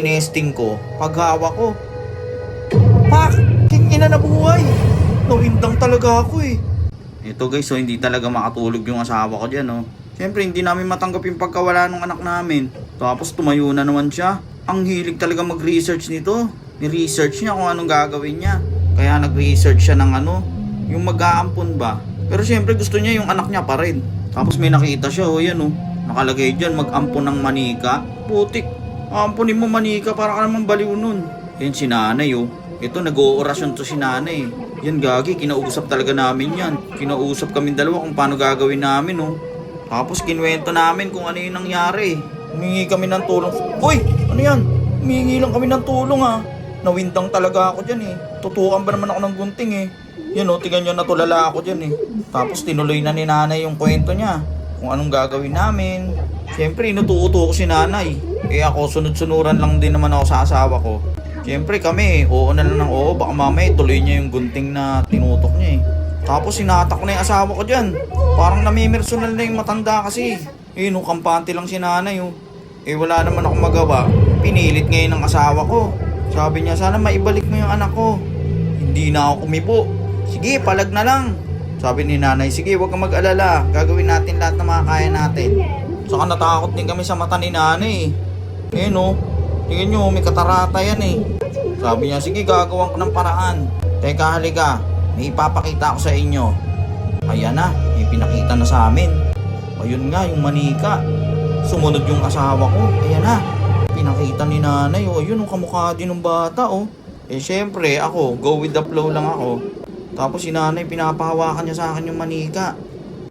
Nesting ko, paghawa ko. Pak! King ina na buhay! Nawindang talaga ako eh. Ito guys, so hindi talaga makatulog yung asawa ko dyan, oh. Siyempre, hindi namin matanggap yung pagkawala ng anak namin. Tapos tumayo na naman siya. Ang hilig talaga mag-research nito. Ni-research niya kung anong gagawin niya. Kaya nag-research siya ng yung mag-aampon ba. Pero siyempre gusto niya yung anak niya pa rin. Tapos may nakita siya, oh yan oh. Nakalagay dyan, mag-ampon ng manika. Putik, amponin mo manika para ka naman baliw nun. Yan si nanay oh. Ito, nag-oorasyon to si nanay. Yan gagi, kinausap talaga namin yan. Kinausap kami dalawa kung paano gagawin namin oh. Tapos kinuwento namin kung ano yung nangyari. Humingi kami ng tulong. Uy! Ano yan? Humingi lang kami ng tulong ha. Nawindang talaga ako dyan eh. Tutukan ba naman ako ng gunting eh. Yan o, tingnan nyo, natulala ako dyan eh. Tapos tinuloy na ni nanay yung kwento niya. Kung anong gagawin namin. Siyempre, inututo ko si nanay. Eh ako, sunod-sunuran lang din naman ako sa asawa ko. Siyempre kami, oo na lang ng oo. Baka mamaya tuloy niya yung gunting na tinutok niya eh. Tapos sinatak na yung asawa ko dyan. Parang namimersonal na yung matanda kasi. Eh, nung kampante lang si nanay oh. Eh, wala naman akong magawa. Pinilit ngayon ng asawa ko. Sabi niya, sana maibalik mo yung anak ko. Hindi na ako kumibo. Sige, palag na lang. Sabi ni nanay, sige, huwag kang mag-alala. Gagawin natin lahat ng mga kaya natin. Saka natakot din kami sa mata ni nanay. Eh no, tingin nyo, may katarata yan eh. Sabi niya, sige, gagawan ko ng paraan. Teka, halika. May ipapakita ko sa inyo. Ayan na, may pinakita na sa amin. Ayun nga, yung manika. Sumunod yung asawa ko. Ayan na, pinakita ni nanay. O, yun, ang kamukha din ng bata, oh. Eh, syempre, ako, go with the flow lang ako. Tapos si nanay, pinapahawakan niya sa akin yung manika.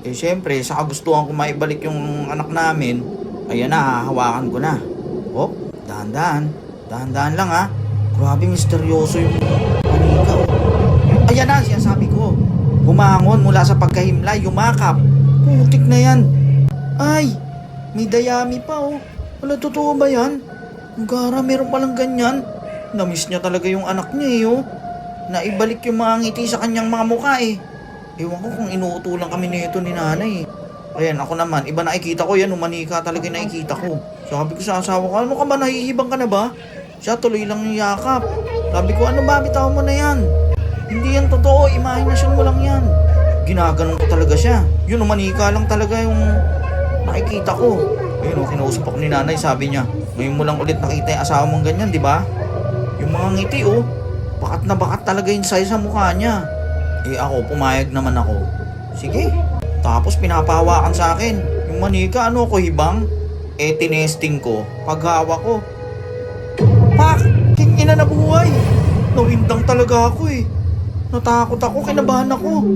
Eh, syempre, sa kagustuhan ko maibalik yung anak namin, ayan na, hahawakan ko na. Oh, dahan-dahan. Dahan-dahan lang, ha. Grabe, misteryoso yung manika, oh. Ayan na, sinasabi ko. Humangon mula sa pagkahimlay, yumakap. Putik na yan. Ay, may dayami pa, oh. Wala, totoo ba yan? Ang gara, meron palang ganyan. Namiss niya talaga yung anak niya, eh, oh. Naibalik yung mga ngiti sa kanyang mga mukha, eh. Ewan ko kung inuutulan kami nito ni nanay, eh. Ayan, ako naman, iba nakikita ko yan, umanika talaga nakikita ko. Sabi ko sa asawa ko, ano ka ba, nahihibang ka na ba? Siya tuloy lang yung yakap. Sabi ko, ano ba, bitaw mo na yan? Hindi yan totoo, imahinasyon mo lang yan. Ginaganon ko talaga siya. Yun, umanika lang talaga yung nakikita ko. Ayun, kinausap ako ni nanay, sabi niya, ngayon mo lang ulit nakita yung asawa mong ganyan, di ba? Yung mga ngiti, oh, bakat na bakat talaga yung size sa mukha niya. Eh ako, pumayag naman ako. Sige. Tapos pinapahawakan sa akin. Yung manika, ano ko, hibang? Eh, tinesting ko. Paghawa ko. Pak! King ina na buhay! Nawindang talaga ako eh. Natakot ako, kinabahan ako.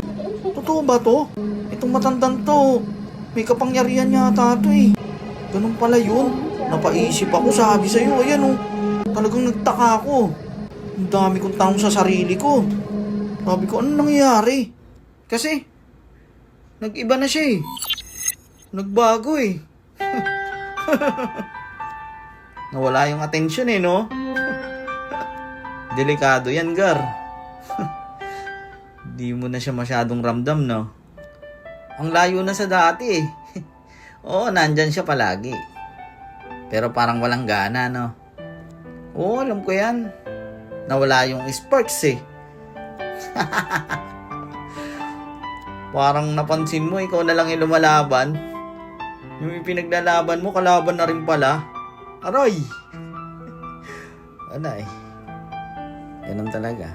Totoo ba to? Itong matandang to, may kapangyarihan yata to eh. Ganun pala yun. Napaisip ako, sabi sa'yo, ayan oh. Talagang nagtaka ako. Ang dami kong tanong sa sarili ko. Sabi ko, ano nangyayari? Kasi, nag-iba na siya eh. Nagbago eh. Nawala yung atensyon eh, no? Delikado yan, Gar. Di mo na siya masyadong ramdam, no? Ang layo na sa dati eh. Oo, nandyan siya palagi. Pero parang walang gana, no? Oo, alam ko yan. Nawala yung sparks eh. Parang napansin mo, ikaw na lang yung lumalaban. Yung ipinaglalaban mo, kalaban na rin pala. Aray! Ano eh. Ganun talaga.